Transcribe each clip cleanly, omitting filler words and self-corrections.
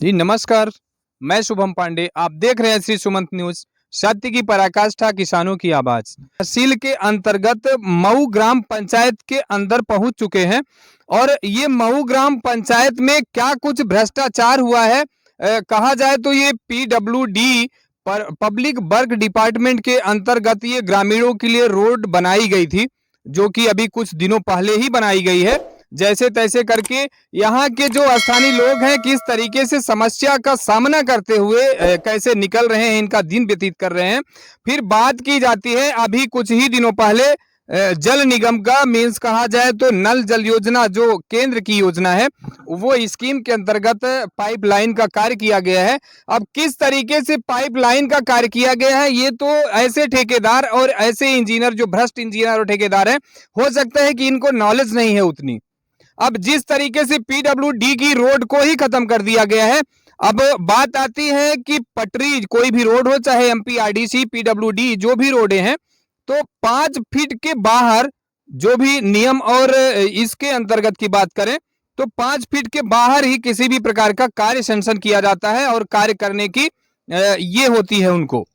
जी नमस्कार, मैं शुभम पांडे। आप देख रहे हैं श्री सुमंत न्यूज, सत्य की पराकाष्ठा, किसानों की आवाज। तहसील के अंतर्गत मऊ ग्राम पंचायत के अंदर पहुंच चुके हैं और ये मऊ ग्राम पंचायत में क्या कुछ भ्रष्टाचार हुआ है, कहा जाए तो ये पीडब्ल्यूडी पर पब्लिक वर्क डिपार्टमेंट के अंतर्गत ये ग्रामीणों के लिए रोड बनाई गई थी, जो कि अभी कुछ दिनों पहले ही बनाई गई है। जैसे तैसे करके यहाँ के जो स्थानीय लोग हैं किस तरीके से समस्या का सामना करते हुए कैसे निकल रहे हैं, इनका दिन व्यतीत कर रहे हैं। फिर बात की जाती है अभी कुछ ही दिनों पहले जल निगम का मीन्स कहा जाए तो नल जल योजना जो केंद्र की योजना है, वो स्कीम के अंतर्गत पाइपलाइन का कार्य किया गया है। अब किस तरीके से पाइपलाइन का कार्य किया गया है, ये तो ऐसे ठेकेदार और ऐसे इंजीनियर जो भ्रष्ट इंजीनियर और ठेकेदार हैं, हो सकता है कि इनको नॉलेज नहीं है उतनी। अब जिस तरीके से पीडब्ल्यूडी की रोड को ही खत्म कर दिया गया है, अब बात आती है कि पटरी कोई भी रोड हो, चाहे एमपीआरडीसी पीडब्ल्यूडी जो भी रोडे हैं, तो 5 फीट के बाहर जो भी नियम और इसके अंतर्गत की बात करें तो 5 फीट के बाहर ही किसी भी प्रकार का कार्य सैंक्शन किया जाता है और कार्य करने की ये होती है उनको।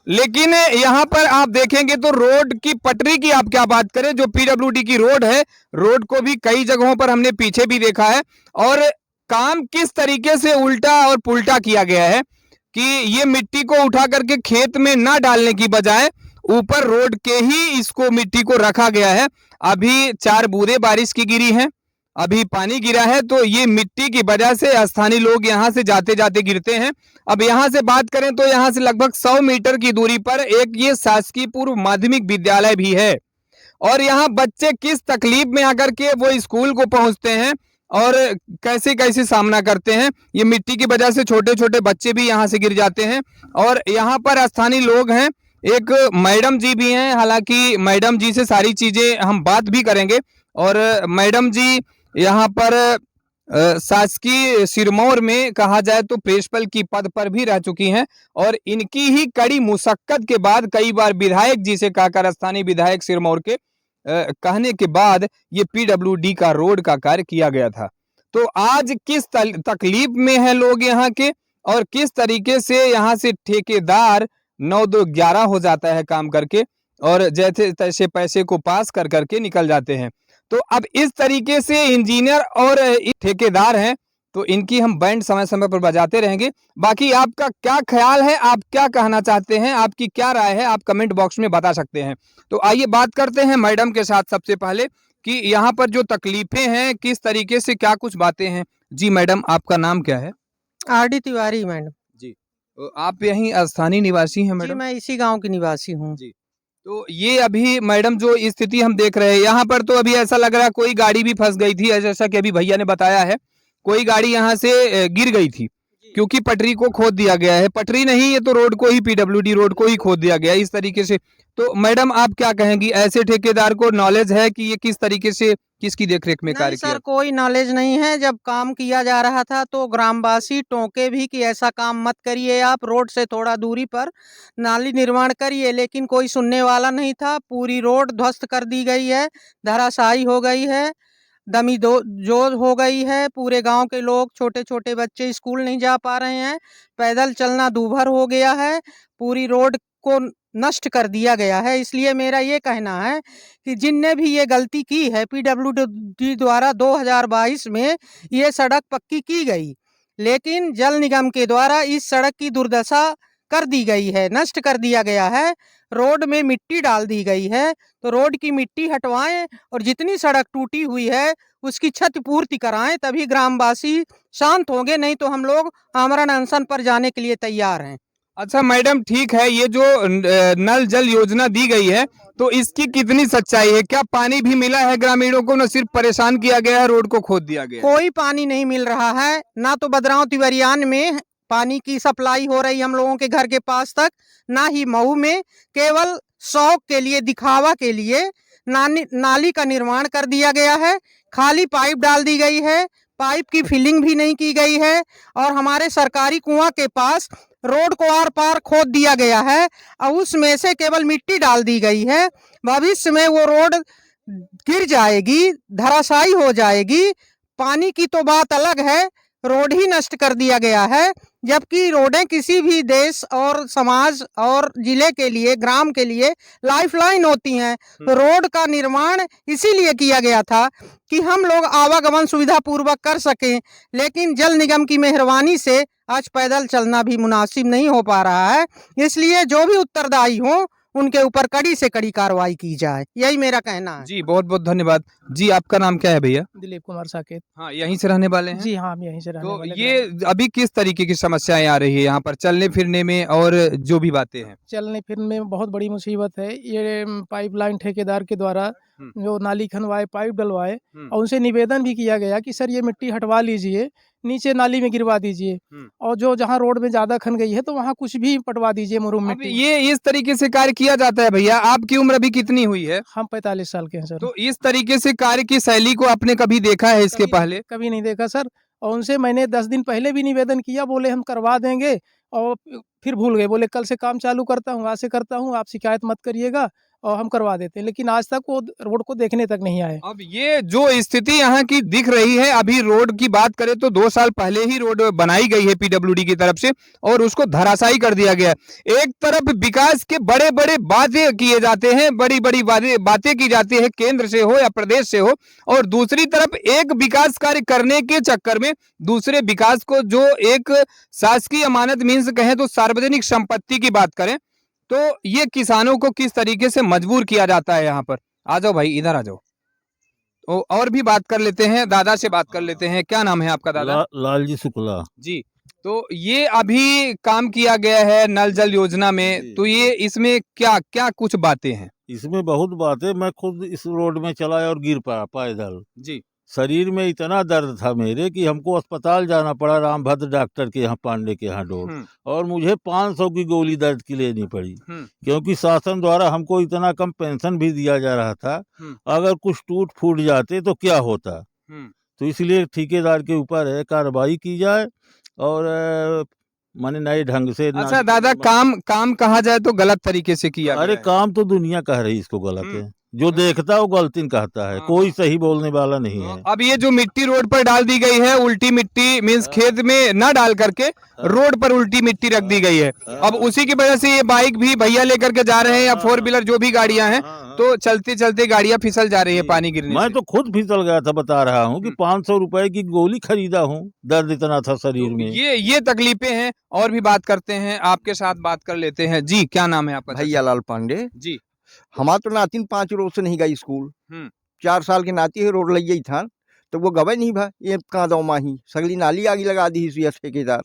लेकिन यहाँ पर आप देखेंगे तो रोड की पटरी की आप क्या बात करें, जो पीडब्ल्यूडी की रोड है, रोड को भी कई जगहों पर हमने पीछे भी देखा है। और काम किस तरीके से उल्टा और पुल्टा किया गया है कि ये मिट्टी को उठा करके खेत में ना डालने की बजाय ऊपर रोड के ही इसको मिट्टी को रखा गया है। अभी 4 बूंदें बारिश की गिरी हैं, अभी पानी गिरा है, तो ये मिट्टी की वजह से स्थानीय लोग यहाँ से जाते जाते गिरते हैं। अब यहाँ से बात करें तो यहाँ से लगभग 100 मीटर की दूरी पर एक ये शासकीय पूर्व माध्यमिक विद्यालय भी है और यहाँ बच्चे किस तकलीफ में आकर के वो स्कूल को पहुंचते हैं और कैसे कैसे सामना करते हैं। ये मिट्टी की वजह से छोटे छोटे बच्चे भी यहाँ से गिर जाते हैं और यहाँ पर स्थानीय लोग हैं, एक मैडम जी भी हैं। हालांकि मैडम जी से सारी चीजें हम बात भी करेंगे और मैडम जी यहाँ पर शासकीय सिरमौर में कहा जाए तो प्रिंसिपल की पद पर भी रह चुकी हैं और इनकी ही कड़ी मुशक्कत के बाद कई बार विधायक जी से कहकर, स्थानीय विधायक सिरमौर के कहने के बाद ये पीडब्ल्यूडी का रोड का कार्य किया गया था। तो आज किस तकलीफ में है लोग यहाँ के और किस तरीके से यहाँ से ठेकेदार 9-2-11 हो जाता है काम करके और जैसे तैसे पैसे को पास कर करके निकल जाते हैं। तो अब इस तरीके से इंजीनियर और ठेकेदार हैं, तो इनकी हम बैंड समय समय पर बजाते रहेंगे। बाकी आपका क्या ख्याल है, आप क्या कहना चाहते हैं, आपकी क्या राय है, आप कमेंट बॉक्स में बता सकते हैं। तो आइए बात करते हैं मैडम के साथ सबसे पहले कि यहाँ पर जो तकलीफें हैं किस तरीके से, क्या कुछ बातें हैं। जी मैडम, आपका नाम क्या है? RD Tiwari madam. जी, तो आप यहीं स्थानीय निवासी हैं जी, मैडम? मैं इसी गांव की निवासी हूँ। जी, तो ये अभी मैडम जो स्थिति हम देख रहे हैं यहाँ पर, तो अभी ऐसा लग रहा है कोई गाड़ी भी फंस गई थी, जैसा कि अभी भैया ने बताया है, कोई गाड़ी यहाँ से गिर गई थी क्योंकि पटरी को खोद दिया गया है। पटरी नहीं, ये तो रोड को ही, पीडब्ल्यूडी रोड को ही खोद दिया गया है इस तरीके से। तो मैडम आप क्या कहेंगी, ऐसे ठेकेदार को नॉलेज है कि ये किस तरीके से किसकी देखरेख में कार्य किया? सर, कोई नॉलेज नहीं है। जब काम किया जा रहा था तो ग्रामवासी टोके भी कि ऐसा काम मत करिए, आप रोड से थोड़ा दूरी पर नाली निर्माण करिए, लेकिन कोई सुनने वाला नहीं था। पूरी रोड ध्वस्त कर दी गई है, धराशायी हो गई है, दमी दो जोर हो गई है। पूरे गांव के लोग, छोटे छोटे बच्चे स्कूल नहीं जा पा रहे हैं, पैदल चलना दूभर हो गया है, पूरी रोड को नष्ट कर दिया गया है। इसलिए मेरा ये कहना है कि जिनने भी ये गलती की है, पीडब्ल्यूडी द्वारा 2022 में ये सड़क पक्की की गई, लेकिन जल निगम के द्वारा इस सड़क की दुर्दशा कर दी गई है, नष्ट कर दिया गया है। रोड में मिट्टी डाल दी गई है, तो रोड की मिट्टी हटवाएं और जितनी सड़क टूटी हुई है उसकी क्षतिपूर्ति कराएं, तभी ग्रामवासी शांत होंगे। नहीं तो हम लोग आमरण अनशन पर जाने के लिए तैयार हैं। अच्छा मैडम, ठीक है, ये जो नल जल योजना दी गई है तो इसकी कितनी सच्चाई है? क्या पानी भी मिला है ग्रामीणों को? न सिर्फ परेशान किया गया है, रोड को खोद दिया गया? कोई पानी नहीं मिल रहा है, ना तो बदराव तिवरियान में पानी की सप्लाई हो रही हम लोगों के घर के पास तक, ना ही मऊ में। केवल शौक के लिए, दिखावा के लिए नाली का निर्माण कर दिया गया है, खाली पाइप डाल दी गई है, पाइप की फिलिंग भी नहीं की गई है और हमारे सरकारी कुआं के पास रोड को आर पार खोद दिया गया है और उसमें से केवल मिट्टी डाल दी गई है। भविष्य में वो रोड गिर जाएगी, धराशायी हो जाएगी। पानी की तो बात अलग है, रोड ही नष्ट कर दिया गया है, जबकि रोडें किसी भी देश और समाज और जिले के लिए, ग्राम के लिए लाइफलाइन होती हैं। तो रोड का निर्माण इसीलिए किया गया था कि हम लोग आवागमन सुविधा पूर्वक कर सकें, लेकिन जल निगम की मेहरबानी से आज पैदल चलना भी मुनासिब नहीं हो पा रहा है। इसलिए जो भी उत्तरदायी हों उनके ऊपर कड़ी से कड़ी कार्रवाई की जाए, यही मेरा कहना है। जी बहुत बहुत धन्यवाद। जी आपका नाम क्या है भैया? दिलीप कुमार साकेत। हाँ, यहीं से रहने वाले हैं? जी हाँ, हम यहीं से रहने तो वाले ये अभी किस तरीके की समस्याएं आ रही है यहाँ पर चलने फिरने में और जो भी बातें हैं? चलने फिरने में बहुत बड़ी मुसीबत है। ये पाइपलाइन ठेकेदार के द्वारा जो नाली खनवाए, पाइप डलवाए और उनसे निवेदन भी किया गया कि सर ये मिट्टी हटवा लीजिए, नीचे नाली में गिरवा दीजिए और जो जहाँ रोड में ज़्यादा खन गई है तो वहाँ कुछ भी पटवा दीजिए मुरुम अब मिट्टी। ये इस तरीके से कार्य किया जाता है भैया? आपकी उम्र अभी कितनी हुई है? हम 45 साल के हैं सर। तो इस तरीके से कार्य की शैली को आपने कभी देखा है इसके पहले? कभी नहीं देखा सर। और उनसे मैंने 10 दिन पहले भी निवेदन किया, बोले हम करवा देंगे और फिर भूल गए, बोले कल से काम चालू करता हूँ, आज से करता हूँ, आप शिकायत मत करिएगा और हम करवा देते हैं, लेकिन आज तक वो रोड को देखने तक नहीं आए। अब ये जो स्थिति यहाँ की दिख रही है, अभी रोड की बात करें तो 2 साल पहले ही रोड बनाई गई है पीडब्ल्यूडी की तरफ से और उसको धराशायी कर दिया गया है। एक तरफ विकास के बड़े बड़े वादे किए जाते हैं, बड़ी बड़ी बातें की जाती है केंद्र से हो या प्रदेश से हो, और दूसरी तरफ एक विकास कार्य करने के चक्कर में दूसरे विकास को, जो एक शासकीय अमानत मीन्स कहें तो सार्वजनिक संपत्ति की बात करें, तो ये किसानों को किस तरीके से मजबूर किया जाता है यहाँ पर। आ जाओ भाई, इधर आ जाओ। तो और भी बात कर लेते हैं, दादा से बात कर लेते हैं। क्या नाम है आपका दादा? लालजी शुक्ला जी, तो ये अभी काम किया गया है नल जल योजना में, तो ये इसमें क्या क्या कुछ बातें हैं? इसमें बहुत बातें, मैं खुद इस रोड में चला और गिर पड़ा पैदल। जी, शरीर में इतना दर्द था मेरे कि हमको अस्पताल जाना पड़ा, रामभद्र डॉक्टर के यहाँ, पांडे के यहाँ डोर, और मुझे 500 की गोली दर्द की लेनी पड़ी, क्योंकि शासन द्वारा हमको इतना कम पेंशन भी दिया जा रहा था। अगर कुछ टूट फूट जाते तो क्या होता, तो इसलिए ठेकेदार के ऊपर है कार्रवाई की जाए और माने नए ढंग से। अच्छा दादा, काम कहा जाए तो गलत तरीके से किया अरे गया है। काम तो दुनिया कह रही इसको गलत है, जो देखता है वो गलती कहता है, कोई सही बोलने वाला नहीं है। अब ये जो मिट्टी रोड पर डाल दी गई है, उल्टी मिट्टी मीन्स खेत में न डाल करके रोड पर उल्टी मिट्टी रख दी गई है। अब उसी की वजह से ये बाइक भी भैया लेकर के जा रहे हैं या 4 व्हीलर जो भी गाड़ियां हैं, तो चलते चलते गाड़ियां फिसल जा रही है पानी गिरने मैं से। तो खुद फिसल गया था, बता रहा हूँ कि 500 रुपए की गोली खरीदा हूँ, दर्द इतना था शरीर में। ये तकलीफें हैं। और भी बात करते हैं, आपके साथ बात कर लेते हैं। जी, क्या नाम है आपका? भैया लाल पांडे जी, हमार तो नातिन 5 रोज से नहीं गई स्कूल। 4 साल के नाती है, रोड लग था तो वो गवे नहीं भा, ये कहाँ दो माही सगली नाली आगी लगा दी है ठेकेदार,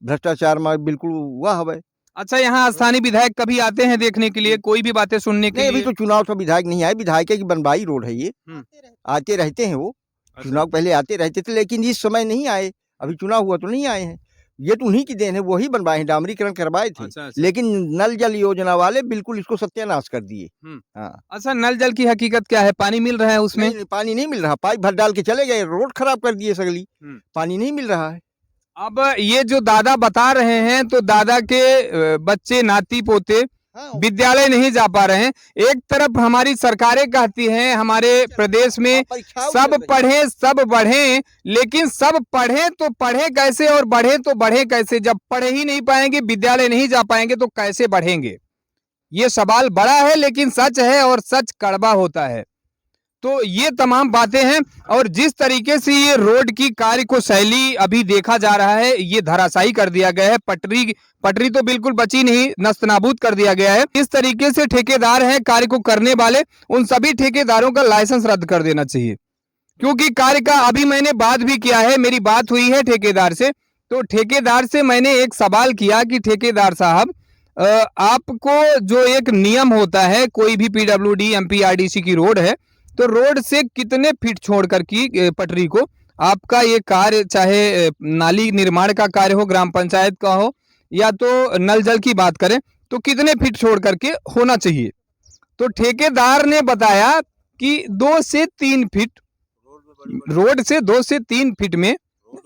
भ्रष्टाचार में बिल्कुल हुआ हवे। अच्छा, यहाँ स्थानीय विधायक कभी आते हैं देखने के लिए, कोई भी बातें सुनने के नहीं, लिए? अभी तो चुनाव तो विधायक नहीं आए, विधायक की बनवाई रोड है ये, आते रहते हैं वो। चुनाव पहले आते रहते थे, लेकिन इस समय नहीं आए, अभी चुनाव हुआ तो नहीं आए हैं। ये तो उन्हीं की देन है, वही बनवाए हैं, डामरीकरण करवाए थे। अच्छा। लेकिन नल जल योजना वाले बिल्कुल इसको सत्यानाश कर दिए। हाँ, अच्छा, नल जल की हकीकत क्या है? पानी मिल रहा है उसमें? नहीं, पानी नहीं मिल रहा, पाइप भर डाल के चले गए, रोड खराब कर दिए सगली, पानी नहीं मिल रहा है। अब ये जो दादा बता रहे हैं, तो दादा के बच्चे नाती पोते विद्यालय नहीं जा पा रहे हैं। एक तरफ हमारी सरकारें कहती हैं हमारे प्रदेश में सब पढ़े सब बढ़े, लेकिन सब पढ़े तो पढ़े कैसे और बढ़े तो बढ़े कैसे? जब पढ़ ही नहीं पाएंगे, विद्यालय नहीं जा पाएंगे, तो कैसे बढ़ेंगे? ये सवाल बड़ा है, लेकिन सच है और सच कड़वा होता है। तो ये तमाम बातें हैं, और जिस तरीके से ये रोड की कार्य को शैली अभी देखा जा रहा है, ये धराशायी कर दिया गया है। पटरी तो बिल्कुल बची नहीं, नस्तनाबूद कर दिया गया है। इस तरीके से ठेकेदार हैं कार्य को करने वाले, उन सभी ठेकेदारों का लाइसेंस रद्द कर देना चाहिए, क्योंकि कार्य का अभी मैंने बात भी किया है, मेरी बात हुई है ठेकेदार से, तो ठेकेदार से मैंने एक सवाल किया कि ठेकेदार साहब, आपको जो एक नियम होता है, कोई भी पीडब्ल्यूडी एमपीआरडीसी की रोड है, तो रोड से कितने फीट छोड़कर की पटरी को आपका ये कार्य, चाहे नाली निर्माण का कार्य हो, ग्राम पंचायत का हो, या तो नल जल की बात करें, तो कितने फीट छोड़ करके होना चाहिए? तो ठेकेदार ने बताया कि 2 से 3 फीट, रोड से 2 से 3 फीट में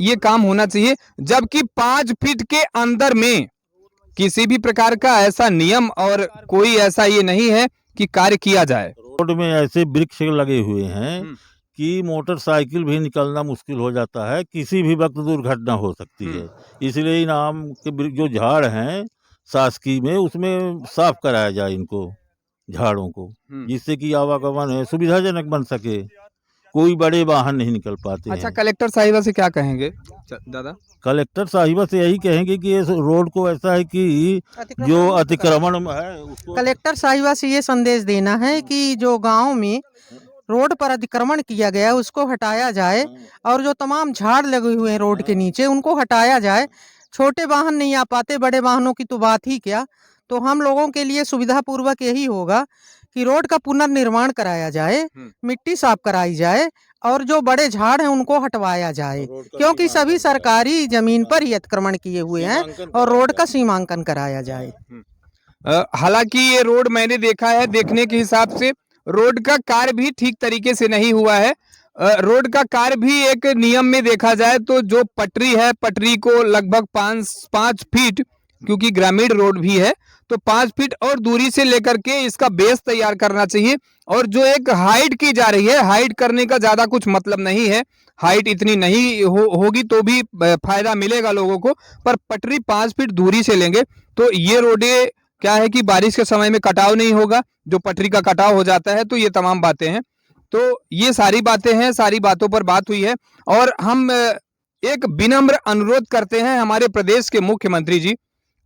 ये काम होना चाहिए, जबकि 5 फीट के अंदर में किसी भी प्रकार का ऐसा नियम और कोई ऐसा ये नहीं है कि कार्य किया जाए। रोड में ऐसे वृक्ष लगे हुए हैं कि मोटरसाइकिल भी निकलना मुश्किल हो जाता है, किसी भी वक्त दुर्घटना हो सकती है। इसलिए इन आम के जो झाड़ हैं शासकीय में, उसमें साफ कराया जाए इनको झाड़ों को, जिससे कि आवागमन है सुविधाजनक बन सके, कोई बड़े वाहन नहीं निकल पाते अच्छा, हैं। कलेक्टर साहिबा से क्या कहेंगे दादा? कलेक्टर साहिबा से यही कहेंगे कि इस रोड को ऐसा है कि जो अतिक्रमण है उसको कलेक्टर साहिबा से ये संदेश देना है कि जो गांव में रोड पर अतिक्रमण किया गया है उसको हटाया जाए, और जो तमाम झाड़ लगे हुए हैं रोड के नीचे उनको हटाया जाए। छोटे वाहन नहीं आ पाते, बड़े वाहनों की तो बात ही क्या। तो हम लोगों के लिए सुविधापूर्वक यही होगा कि रोड का पुनर्निर्माण कराया जाए, मिट्टी साफ कराई जाए, और जो बड़े झाड़ हैं उनको हटवाया जाए, क्योंकि सभी सरकारी जमीन पर ही अतिक्रमण किए हुए हैं, और रोड का सीमांकन कराया जाए। हालांकि ये रोड मैंने देखा है, देखने के हिसाब से रोड का कार्य भी ठीक तरीके से नहीं हुआ है। रोड का कार्य भी एक नियम में देखा जाए तो जो पटरी है, पटरी को लगभग 5 फीट, क्योंकि ग्रामीण रोड भी है तो 5 फीट और दूरी से लेकर के इसका बेस तैयार करना चाहिए। और जो एक हाइट की जा रही है, हाइट करने का ज्यादा कुछ मतलब नहीं है, हाइट इतनी नहीं होगी तो भी फायदा मिलेगा लोगों को, पर पटरी 5 फीट दूरी से लेंगे तो ये रोडें क्या है कि बारिश के समय में कटाव नहीं होगा, जो पटरी का कटाव हो जाता है। तो ये तमाम बातें हैं, तो ये सारी बातें हैं, सारी बातों पर बात हुई है। और हम एक विनम्र अनुरोध करते हैं हमारे प्रदेश के मुख्यमंत्री जी,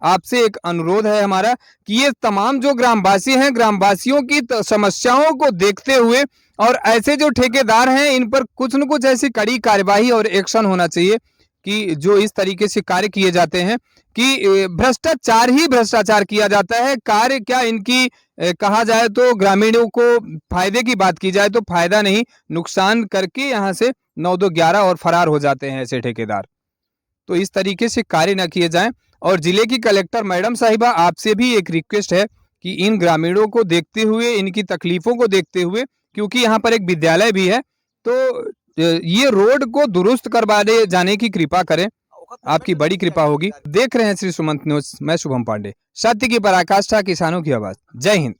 आपसे एक अनुरोध है हमारा कि ये तमाम जो ग्रामवासी हैं, ग्रामवासियों की समस्याओं को देखते हुए और ऐसे जो ठेकेदार हैं इन पर कुछ न कुछ ऐसी कड़ी कार्यवाही और एक्शन होना चाहिए कि जो इस तरीके से कार्य किए जाते हैं कि भ्रष्टाचार ही भ्रष्टाचार किया जाता है। कार्य क्या इनकी कहा जाए तो ग्रामीणों को फायदे की बात की जाए तो फायदा नहीं, नुकसान करके यहाँ से 9-2-11 और फरार हो जाते हैं ऐसे ठेकेदार। तो इस तरीके से कार्य न किए जाएं। और जिले की कलेक्टर मैडम साहिबा, आपसे भी एक रिक्वेस्ट है कि इन ग्रामीणों को देखते हुए, इनकी तकलीफों को देखते हुए, क्योंकि यहाँ पर एक विद्यालय भी है, तो ये रोड को दुरुस्त करवाने जाने की कृपा करें, आपकी बड़ी कृपा होगी। देख रहे हैं श्री सुमंत न्यूज, मैं शुभम पांडे, सत्य की पराकाष्ठा, किसानों की आवाज। जय हिंद।